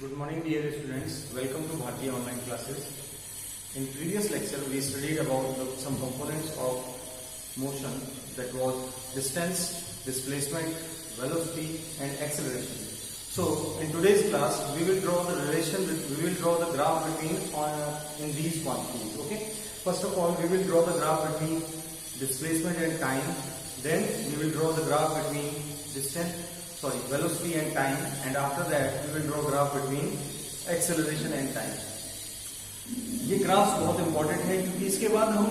Good morning dear students, welcome to Bharti online classes. In previous lecture we studied about some components of motion, that was distance, displacement, velocity and acceleration. So in today's class we will draw the graph between in these quantities. Okay, first of all we will draw the graph between displacement and time, then we will draw the graph between velocity and time, and after that we will draw graph between acceleration and time. ये graphs बहुत important है क्योंकि इसके बाद हम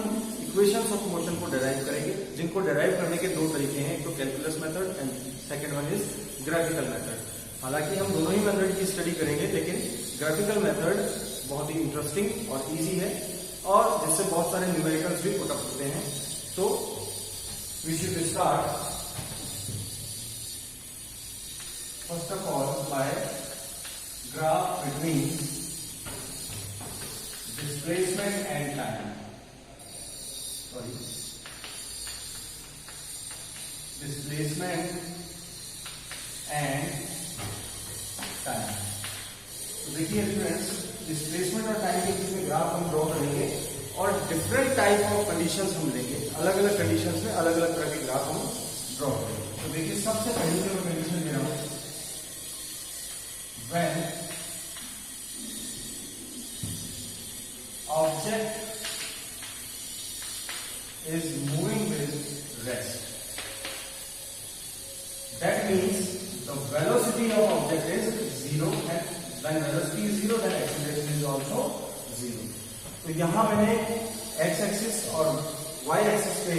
equations of motion को derive करेंगे, जिनको डिराइव करने के दो तरीके हैं, एक तो calculus method and second one is graphical method. हालांकि हम दोनों ही मेथड की स्टडी करेंगे, लेकिन ग्राफिकल मेथड बहुत ही इंटरेस्टिंग और इजी है और जिससे बहुत सारे न्यूमेरिकल्स भी पुट अप होते हैं. तो we should start first of all by graph between displacement and time. Displacement and time. तो देखिए स्टूडेंट्स, डिस्प्लेसमेंट और टाइम के बीच में ग्राफ हम ड्रॉ करेंगे और डिफरेंट टाइप ऑफ कंडीशंस हम लेंगे. अलग अलग कंडीशंस में अलग अलग तरह के ग्राफ हम ड्रॉ करेंगे. तो देखिए सबसे पहले जो मैं कंडीशन दे रहा हूं, when object is moving with rest, that means the velocity of object is zero, and when velocity is zero then acceleration is also zero. तो यहां मैंने x एक्सिस और y एक्सिस पे,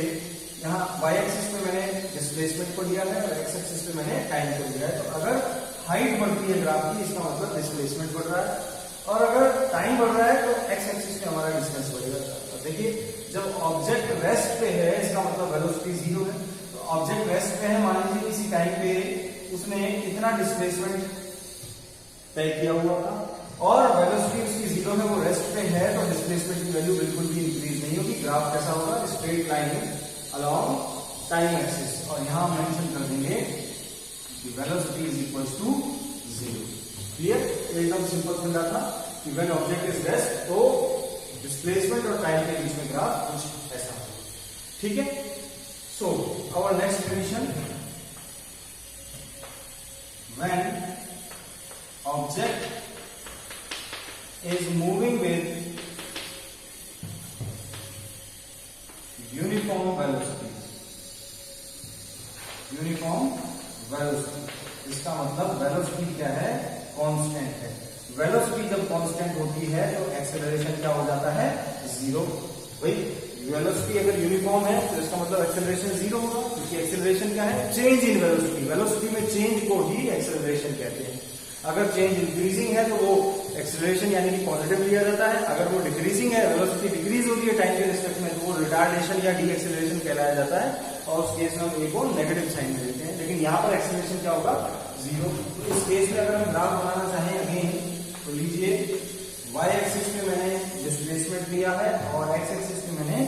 यहां y एक्सिस पे मैंने डिस्प्लेसमेंट को लिया है और x एक्सिस पे मैंने टाइम को लिया है. तो अगर हाइट बढ़ती है ग्राफ की, इसका मतलब डिस्प्लेसमेंट बढ़ रहा है, और अगर टाइम बढ़ रहा है तो एक्स एक्सिस पे हमारा डिस्टेंस बढ़ेगा. तो देखिए जब ऑब्जेक्ट रेस्ट पे है इसका मतलब वेलोसिटी जीरो है. तो ऑब्जेक्ट रेस्ट पे है, मान लीजिए किसी टाइम पे उसने इतना डिस्प्लेसमेंट तय किया हुआ था और वेलोसिटी उसकी जीरो है, वो रेस्ट पे है, तो डिस्प्लेसमेंट की वैल्यू बिल्कुल भी इंक्रीज नहीं होगी. ग्राफ कैसा होगा? Straight line along time axis. और यहां मेंशन कर देंगे velocity is equals to zero. Clear? एकदम सिंपल फंडा था कि when object is rest तो डिस्प्लेसमेंट और टाइम के बीच में ग्राफ कुछ ऐसा हो. ठीक है? So our next condition, when object is moving with uniform velocity. इसका मतलब वेलोसिटी क्या है? कांस्टेंट है. वेलोसिटी जब कांस्टेंट होती है तो एक्सेलरेशन क्या हो जाता है? जीरो. भाई वेलोसिटी अगर यूनिफॉर्म है तो इसका मतलब एक्सेलरेशन जीरो होगा, क्योंकि एक्सेलरेशन क्या है? Change in velocity. वेलोसिटी में चेंज को ही एक्सेलरेशन कहते हैं. अगर चेंज इंक्रीजिंग है तो वो एक्सेलरेशन यानी कि पॉजिटिव लिया जाता है. अगर वो डिक्रीजिंग है, वेलोसिटी डिक्रीज होती है टाइम के रिस्पेक्ट में, तो वो रिटार्डेशन या डी एक्सेलरेशन कहलाया जाता है, और उस केस में हम ए को नेगेटिव साइन देते हैं. लेकिन यहाँ पर एक्सेलरेशन क्या होगा? जीरो. तो इस केस में अगर हम ग्राफ बनाना चाहें अगेन, तो लीजिए y एक्सिस पे मैंने डिस्प्लेसमेंट लिया है और x एक्सिस पे मैंने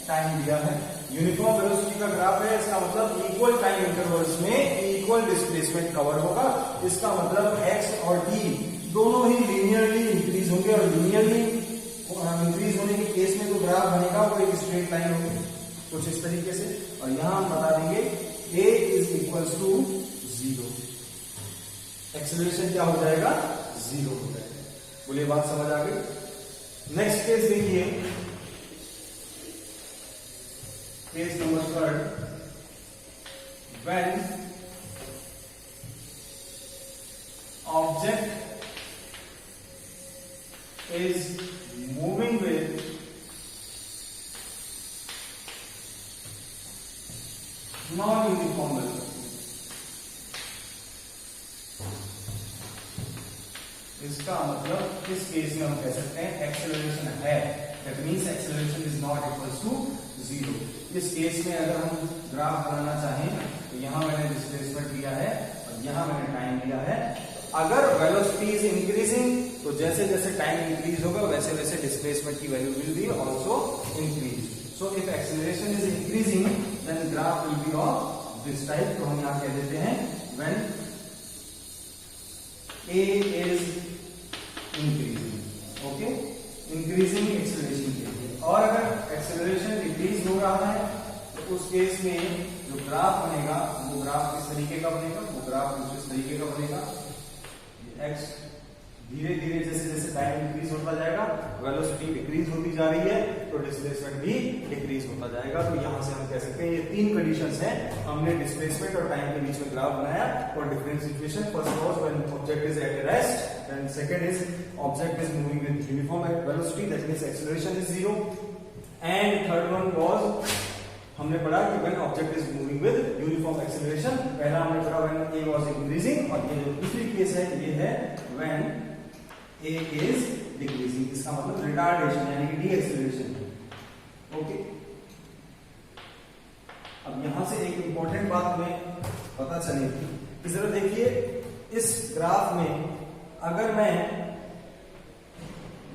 टाइम लिया है. यूनिफॉर्म वेलोसिटी का ग्राफ है, इसका मतलब इक्वल टाइम इंटरवल्स में इक्वल डिस्प्लेसमेंट कवर होगा. इसका मतलब x और t दोनों ही लीनियरली इंक्रीज होंगे, और लीनियरली इंक्रीज होने के केस में जो ग्राफ बनेगा वो एक स्ट्रेट लाइन होगी कुछ इस तरीके से. और यहां हम बता देंगे a is equals to zero. Acceleration क्या हो जाएगा? जीरो हो जाएगा. बोलिए बात समझ आ गई? नेक्स्ट केस देखिए, case number third. When object is moving with non uniform velocity. इसका मतलब इस केस में हम कह सकते हैं एक्सेलरेशन है, that means acceleration is not equals to zero. इस केस में अगर हम ग्राफ बनाना चाहें तो यहां मैंने डिस्प्लेसमेंट लिया है और यहां मैंने टाइम लिया है. अगर वेलोसिटी इज इंक्रीजिंग तो जैसे जैसे टाइम इंक्रीज होगा वैसे वैसे डिस्प्लेसमेंट की value will be also increase. So if acceleration is increasing then graph will be of this type. तो हम यहां कह देते हैं when A is increasing. Okay, increasing acceleration के लिए। और अगर एक्सेलरेशन डिक्रीज हो रहा है तो उस केस में जो ग्राफ बनेगा वो ग्राफ किस तरीके का बनेगा, वो ग्राफ कुछ इस तरीके का बनेगा। एक्स धीरे धीरे जैसे जैसे टाइम इंक्रीज होता जाएगा, वेलोसिटी डिक्रीज होती जा रही है, तो डिस्प्लेसमेंट भी डिक्रीज होता जाएगा। तो यहां से हम कह सकते हैं ये तीन कंडीशंस हैं। हमने डिस्प्लेसमेंट और टाइम के बीच में ग्राफ बनाया for different situation. First was when object is at rest, and second is object is moving with uniform velocity, that means acceleration is 0, and third one was हमने पढ़ा कि when object is moving with uniform acceleration. पहला हमने पढ़ा when A was increasing, और ये जो दूसरी केस है ये है व्हेन ए इज डिक्रीजिंग। इसका मतलब रिटार्डेशन यानी कि डी एक्सेलरेशन। ओके, अब यहां से एक इंपॉर्टेंट बात हमें पता चलेगी कि जरा देखिए इस ग्राफ में अगर मैं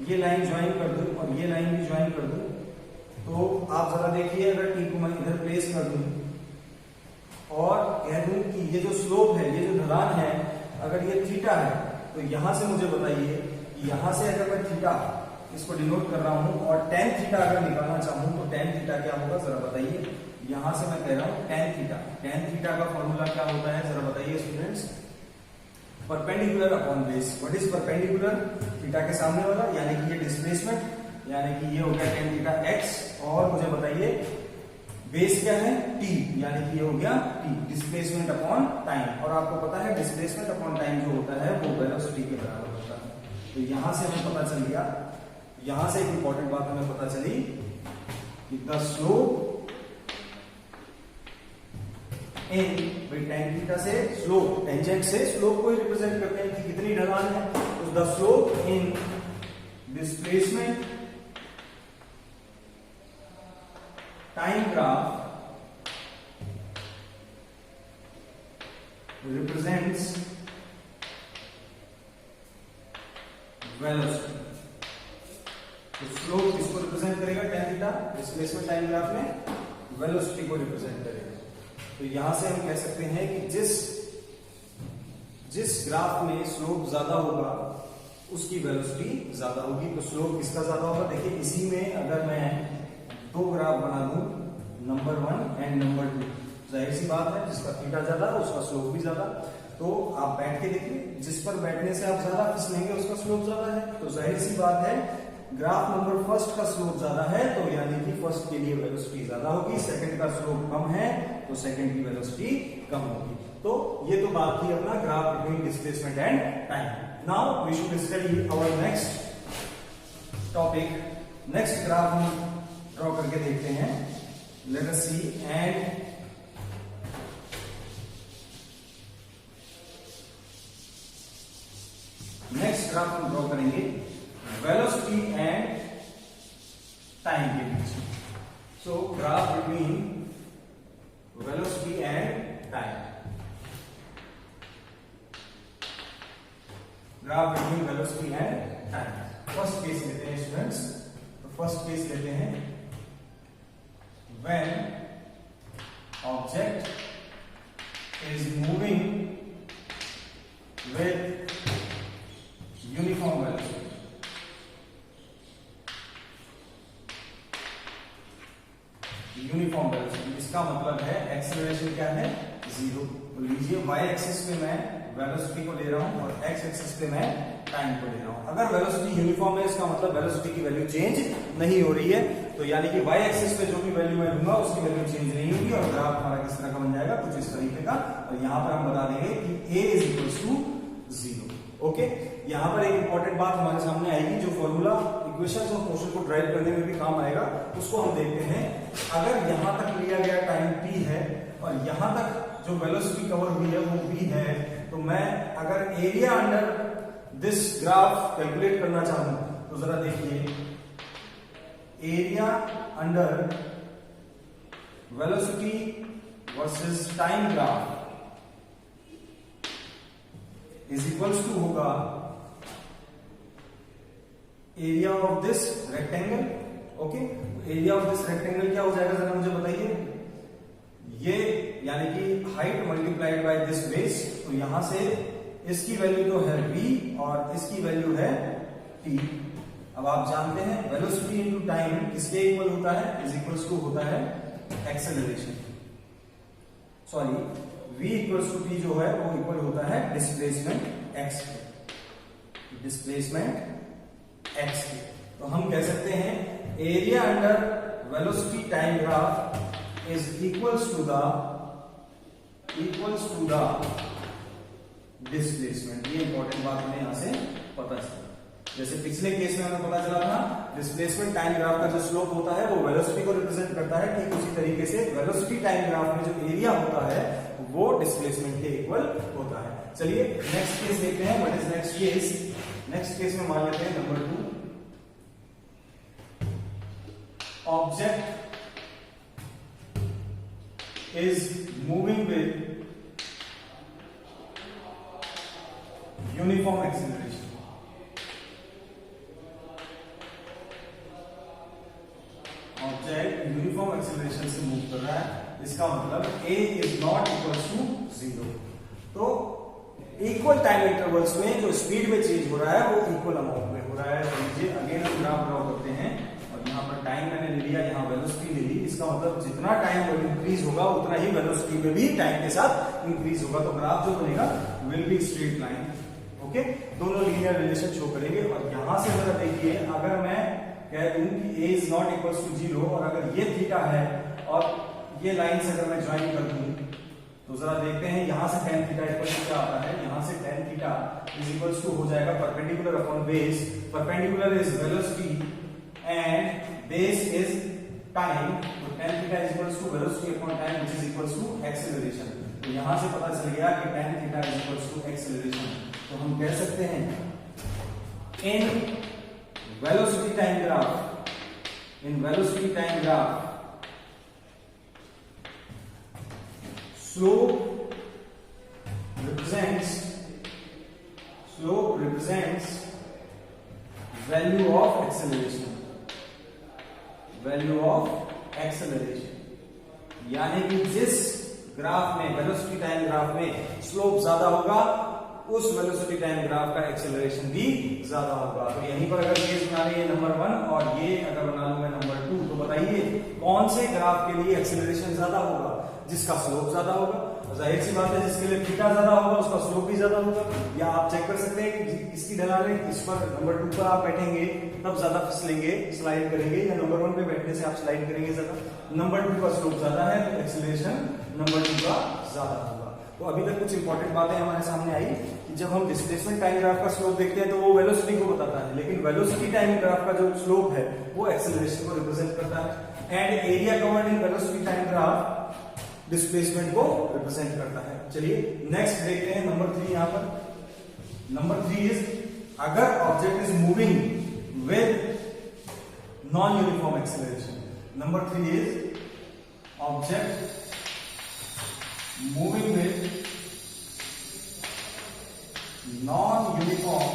ये लाइन ज्वाइन कर दूं और ये लाइन भी ज्वाइन कर दूं, तो आप जरा देखिए अगर टी को मैं इधर प्लेस कर दूं और कह दूं कि ये जो स्लोप है, ये जो ढलान है, अगर ये थीटा है, तो यहां से मुझे बताइए कि यहां से अगर मैं थीटा इसको डिनोट कर रहा हूं और टेन थीटा अगर निकालना चाहूं तो टेन थीटा क्या होगा जरा बताइए। यहां से मैं कह रहा हूं टेन थीटा, टेन थीटा का फॉर्मूला क्या होता है जरा बताइए students. Perpendicular upon base. What is perpendicular? Theta के सामने वाला, यानी कि ये डिस्प्लेसमेंट, यानी कि ये हो गया टेन थीटा एक्स, और मुझे बताइए बेस क्या है, t, यानी कि ये हो गया t, डिस्प्लेसमेंट अपॉन टाइम। और आपको पता है डिस्प्लेसमेंट अपॉन टाइम जो होता है वो वेलोसिटी के बराबर होता है। तो यहां से हमें पता चल गया, यहां से एक इंपॉर्टेंट बात हमें पता चली कि the slope in tan theta से स्लोप, टेंजेंट से स्लोप को ही रिप्रेजेंट करते हैं कि कितनी ढलान है। तो the slope in displacement time graph represents velocity. तो स्लोप किसको रिप्रेजेंट करेगा, tan theta, displacement time graph में वेलोसिटी को रिप्रेजेंट करेगा। तो यहां से हम कह सकते हैं कि जिस ग्राफ में स्लोप ज्यादा होगा उसकी वेलोसिटी ज्यादा होगी। तो स्लोप किसका ज्यादा होगा, देखिए इसी में अगर मैं दो ग्राफ बना दूं, नंबर 1 एंड नंबर 2, जाहिर सी बात है जिसका थीटा ज्यादा उसका स्लोप भी ज्यादा। तो आप बैठ के देखिए, जिस पर बैठने से आप ज्यादा फिसलेंगे उसका स्लोप ज्यादा है। तो जाहिर सी बात है ग्राफ नंबर फर्स्ट का स्लोप ज्यादा है, तो यानी कि फर्स्ट के लिए वेलोसिटी ज्यादा होगी। सेकंड का स्लोप कम है तो सेकंड की वेलोसिटी कम होगी। तो ये तो बात थी अपना graph between displacement and time. Now we should study our next topic. Next graph हम ड्रॉ करके देखते हैं। Let us see, and next graph हम ड्रॉ करेंगे वेलोसिटी एंड टाइम के बीच। So graph between velocity and time, graph between velocity and time. First case लेते हैं स्टूडेंट्स। तो फर्स्ट केस लेते हैं when object is moving with uniform velocity. Uniform velocity इसका मतलब है एक्सेलरेशन क्या है, 0। तो लीजिए y एक्सिस पे मैं वेलोसिटी को ले रहा हूं और x एक्सिस पे मैं टाइम को ले रहा हूं। अगर वेलोसिटी यूनिफॉर्म है इसका मतलब वेलोसिटी की वैल्यू चेंज नहीं हो रही है। तो यानी कि y एक्सिस पे जो भी वैल्यू मैं लूंगा उसकी वैल्यू चेंज नहीं होगी, और ग्राफ हमारा किस तरह का बन जाएगा, कुछ इस तरीके का। और यहां पर हम बता देंगे कि a is equal to 0। Okay, यहां पर एक इंपॉर्टेंट बात हमारे सामने आएगी जो फॉर्मूला इक्वेशंस ऑफ मोशन को ड्राइव करने में भी काम आएगा, उसको हम देखते हैं। अगर यहां तक लिया गया टाइम t है और यहां तक जो वेलोसिटी कवर हुई है वो v है, तो मैं अगर area under this graph calculate करना चाहूं तो जरा देखिए, area under velocity versus time graph is equals to होगा area of this rectangle. Okay, area of this rectangle क्या हो जाएगा जरा मुझे बताइए, ये यानी कि height multiplied by this base. तो यहां से इसकी वैल्यू तो है v और इसकी वैल्यू है t। अब आप जानते हैं वेलोसिटी इनटू टाइम किसके इक्वल होता है, इज इक्वल्स टू होता है acceleration, sorry v equals to t जो है वो इक्वल होता है डिस्प्लेसमेंट x के, डिस्प्लेसमेंट x के। तो हम कह सकते हैं area under velocity time graph is equals to the displacement. ये इंपॉर्टेंट बात हमें यहां से पता चला। जैसे पिछले केस में हमें पता चला था डिस्प्लेसमेंट टाइम ग्राफ का जो स्लोप होता है वो वेलोसिटी को रिप्रेजेंट करता है, ठीक उसी तरीके से वेलोसिटी टाइम ग्राफ में जो एरिया होता है वो डिस्प्लेसमेंट के इक्वल होता है। चलिए नेक्स्ट केस देखते हैं। What is next case? Next case में मान लेते हैं number 2, object is moving with uniform acceleration. Object uniform acceleration से मूव कर रहा है, इसका मतलब a is not equal to 0। तो इक्वल टाइम इंटरवल्स में जो स्पीड में चेंज हो रहा है वो इक्वल अमाउंट में हो रहा है। तो लीजिए अगेन हम ग्राफ ड्रॉ करते हैं और यहाँ पर टाइम मैंने ले लिया, यहाँ वेलोसिटी ले ली। इसका मतलब जितना टाइम इंक्रीज होगा उतना ही वेलोसिटी में भी टाइम के साथ इंक्रीज होगा। तो ग्राफ जो बनेगा will be straight line. Okay, दोनों लीनियर रिलेशन शो करेंगे। और यहां से जरा देखिए, अगर मैं कह दूं कि a is not equal to 0 और अगर ये थीटा है और ये लाइन से अगर मैं ज्वाइन कर दूं तो जरा देखते हैं यहां से tan थीटा इक्वल टू क्या आता है। यहां से tan theta is equal to हो जाएगा perpendicular upon base. Perpendicular is velocity and base is time. तो tan theta is equal to velocity upon time which is equal to acceleration. तो यहां से पता चल गया कि tan theta is equal to acceleration. तो हम कह सकते हैं in velocity time graph, in velocity time graph slope represents value of acceleration, यानी कि जिस ग्राफ में वेलोसिटी टाइम ग्राफ में स्लोप ज्यादा होगा उस वेलोसिटी टाइम ग्राफ का एक्सेलरेशन भी ज्यादा होगा। तो यहीं पर अगर केस बना लिए नंबर 1 और ये अगर बना लूं मैं नंबर 2, तो बताइए कौन से ग्राफ के लिए एक्सेलरेशन ज्यादा होगा? जिसका स्लोप ज्यादा होगा। जाहिर सी बात है जिसके लिए थीटा ज्यादा होगा उसका स्लोप भी ज्यादा होगा। या आप चेक कर सकते हैं कि इसकी ढलान है, इस पर नंबर 2 पर आप बैठेंगे तब ज्यादा फिसलेंगे, स्लाइड करेंगे, या नंबर 1 पे बैठने से आप स्लाइड करेंगे ज्यादा। नंबर 2 का स्लोप ज्यादा है तो एक्सेलरेशन नंबर 2 का ज्यादा होगा। तो अभी तक कुछ इंपॉर्टेंट बातें हमारे सामने आई कि जब हम डिस्प्लेसमेंट टाइम ग्राफ का स्लोप देखते हैं तो वो वेलोसिटी को बताता है, लेकिन वेलोसिटी टाइम ग्राफ का जो स्लोप है वो एक्सेलरेशन को रिप्रेजेंट करता है। And area covered in velocity time graph displacement को रिप्रेजेंट करता है। चलिए नेक्स्ट देखते हैं नंबर 3। यहां पर नंबर 3 इज अगर object is moving with non uniform acceleration. Number 3 is object moving with non-uniform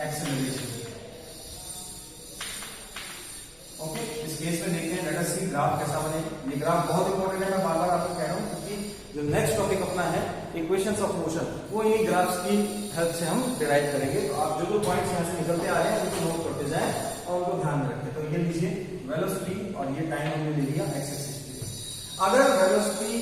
acceleration। Okay, इस केस में देखते हैं लेट अस सी ग्राफ कैसा बने। ये ग्राफ बहुत इंपॉर्टेंट है, मैं बार बार आपको कह रहा हूं क्योंकि जो नेक्स्ट टॉपिक अपना है इक्वेशंस ऑफ मोशन वो इन्हीं ग्राफ्स की हेल्प से हम डिराइव करेंगे। तो आप जो पॉइंट्स यहां से निकलते आ रहे हैं उनको नोट करते जाएं और उनको ध्यान में रखें। तो ये लीजिए वेलोसिटी और ये टाइम हमने ले लिया x एक्सिस। अगर वेलोसिटी,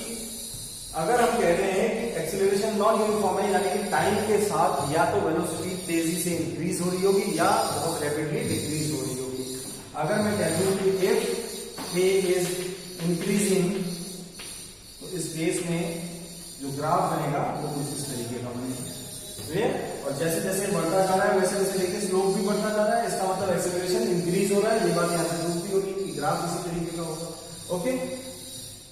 अगर हम कह रहे हैं कि एक्सेलरेशन नॉन यूनिफॉर्म है यानी कि टाइम के साथ या तो वेलोसिटी तेजी से इंक्रीज हो रही होगी या बहुत रैपिडली डिक्रीज हो रही होगी। अगर मैं कह दूं कि इफ a इज इंक्रीजिंग तो इस केस में जो ग्राफ बनेगा वो कुछ इस तरीके का बनेगा। और जैसे जैसे बढ़ता जा रहा है वैसे वैसे देखिए स्लोप भी बढ़ता जा रहा है, इसका मतलब एक्सेलरेशन इंक्रीज हो रहा है। ये बात यहां से प्रूफ भी होगी कि ग्राफ इसी तरीके का होगा। ओके,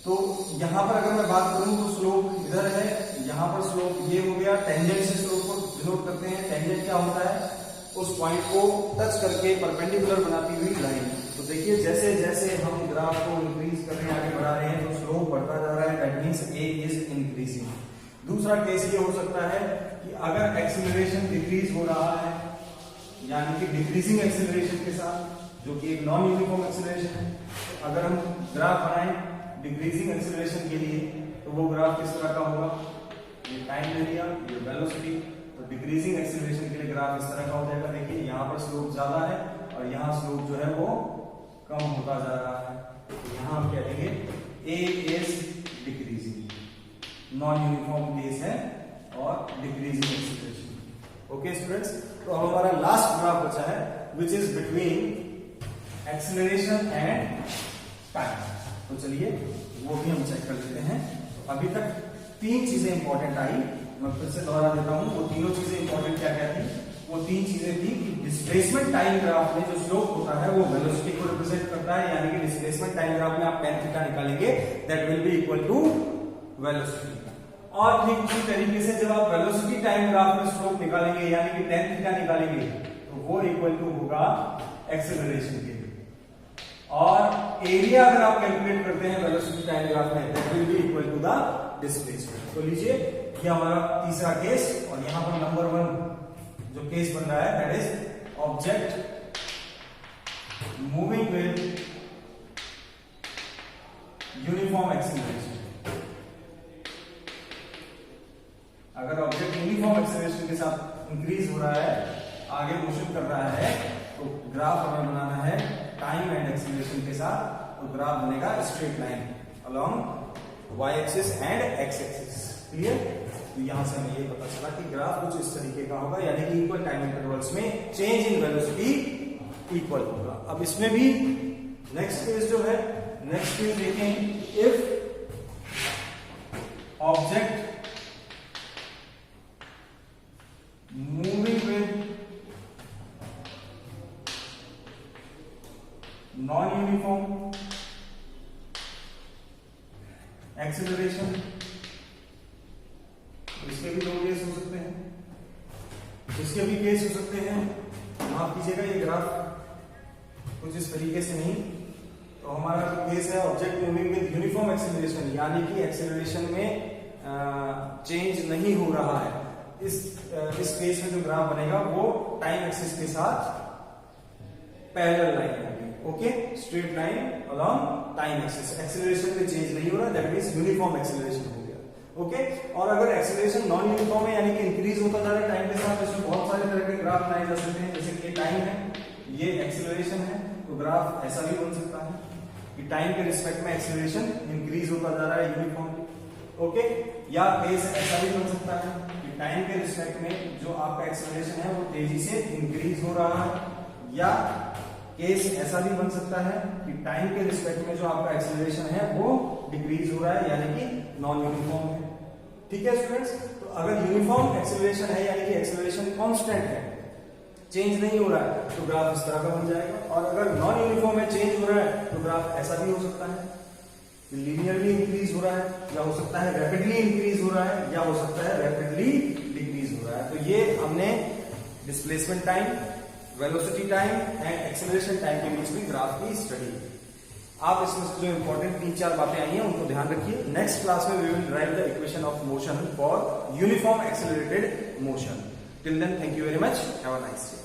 तो यहां पर अगर मैं बात करूं तो स्लोप इधर है, यहां पर स्लोप ये हो गया। टेंजेंट से स्लोप को डिनोट करते हैं। टेंजेंट क्या होता है? उस पॉइंट को टच करके परपेंडिकुलर बनाती हुई लाइन। तो देखिए जैसे जैसे हम ग्राफ को इंक्रीज करने आगे बढ़ा रहे हैं तो स्लोप बढ़ता जा रहा है, that means a is increasing. दूसरा केस ये हो सकता है कि अगर एक्सेलरेशन डिक्रीज हो रहा है यानी कि डिक्रीजिंग एक्सेलरेशन के साथ, जो कि एक नॉन यूनिफॉर्म एक्सेलरेशन है, अगर हम ग्राफ बनाएं डिक्रीजिंग एक्सेलरेशन के लिए तो वो ग्राफ किस तरह का होगा? ये टाइम ले लिया, ये वेलोसिटी। तो तो डिक्रीजिंग एक्सेलरेशन के लिए ग्राफ इस तरह का हो जाएगा। देखिए यहाँ पर स्लोप ज्यादा है और यहाँ स्लोप जो है वो कम होता जा रहा है। तो यहाँ हम कह देंगे A is decreasing, non uniform case है और डिक्रीजिंग एक्सेलरेशन। ओके स्टूडेंट्स, तो अब हमारा लास्ट ग्राफ बचा है which is between acceleration and time. तो चलिए वो भी हम चेक कर लेते हैं। तो अभी तक तीन चीजें इंपॉर्टेंट आई, मैं फिर से दोहरा देता हूं। वो तीनों चीजें इंपॉर्टेंट क्या क्या थी? वो तीन चीजें थी कि डिस्प्लेसमेंट टाइम ग्राफ में जो स्लोप होता है वो वेलोसिटी को रिप्रेजेंट करता है, यानी कि डिस्प्लेसमेंट टाइम ग्राफ में आप tan थीटा निकालेंगे that will be equal to velocity. और ठीक उसी तरीके से जब आप वेलोसिटी टाइम ग्राफ में स्लोप निकालेंगे यानी कि tan थीटा निकालेंगे तो वो इक्वल टू होगा एक्सेलरेशन के। और एरिया अगर आप कैलकुलेट करते हैं वेलोसिटी टाइम ग्राफ में that will be equal to the displacement. तो लीजिए ये हमारा तीसरा केस, और यहां पर नंबर 1 जो केस बन रहा है that is object moving with uniform acceleration. अगर ऑब्जेक्ट यूनिफॉर्म एक्सेलरेशन के साथ इंक्रीज हो रहा है, आगे मोशन कर रहा है, तो ग्राफ हमें बनाना है टाइम एंड एक्सेलरेशन के साथ। तो ग्राफ बनेगा straight line along Y axis and X axis. Clear? तो यहां से हमें ये पता चला कि ग्राफ कुछ इस तरीके का होगा, यानी कि इक्वल टाइम इंटरवल्स में चेंज इन वेलोसिटी इक्वल होगा। अब इसमें भी नेक्स्ट केस जो है, नेक्स्ट केस देखें, if object moving with non uniform acceleration, इसके भी दो केस हो सकते हैं, इसके भी केस हो सकते हैं। माफ कीजिएगा ये ग्राफ कुछ इस तरीके से नहीं। तो हमारा जो केस है object moving with uniform acceleration, यानी कि एक्सेलरेशन में चेंज नहीं हो रहा है। इस केस में जो ग्राफ बनेगा वो टाइम एक्सिस के साथ पैरेलल लाइन होगी। Okay, straight line along time axis. Acceleration में चेंज नहीं हो रहा, दैट मींस यूनिफॉर्म एक्सेलरेशन हो गया। ओके, और अगर एक्सेलरेशन नॉन यूनिफॉर्म है यानी कि इंक्रीज होता जा रहा है टाइम के साथ, इसमें बहुत सारे तरह के ग्राफ बनाए जा सकते हैं। जैसे कि टाइम है, ये एक्सेलरेशन है, तो ग्राफ ऐसा भी बन सकता है कि टाइम के रिस्पेक्ट में एक्सेलरेशन इंक्रीज होता जा रहा है यूनिफॉर्मली। ओके, या केस ऐसा भी बन सकता है कि टाइम के रिस्पेक्ट में जो आपका एक्सेलरेशन है वो तेजी से इंक्रीज हो रहा है, या केस ऐसा भी बन सकता है कि टाइम के रिस्पेक्ट में जो आपका एक्सेलरेशन है वो डिक्रीज हो रहा है, यानी कि नॉन यूनिफॉर्म है। ठीक है स्टूडेंट्स, तो अगर यूनिफॉर्म एक्सेलरेशन है यानी कि एक्सेलरेशन कांस्टेंट है, चेंज नहीं हो रहा है, तो ग्राफ इस तरह का बन जाएगा। और अगर नॉन यूनिफॉर्म है, चेंज हो रहा है, तो ग्राफ ऐसा भी हो सकता है, लीनियरली इंक्रीज हो रहा है, या हो सकता है रैपिडली इंक्रीज हो रहा है, या हो सकता है रैपिडली डिक्रीज हो रहा है। तो ये हमने displacement time, velocity time and acceleration time के बीच में ग्राफ की स्टडी। आप इसमें जो इंपॉर्टेंट 3-4 बातें आई हैं उनको ध्यान रखिए। नेक्स्ट क्लास में we will derive the equation of motion for uniform accelerated motion. Till then, thank you very much, have a nice day.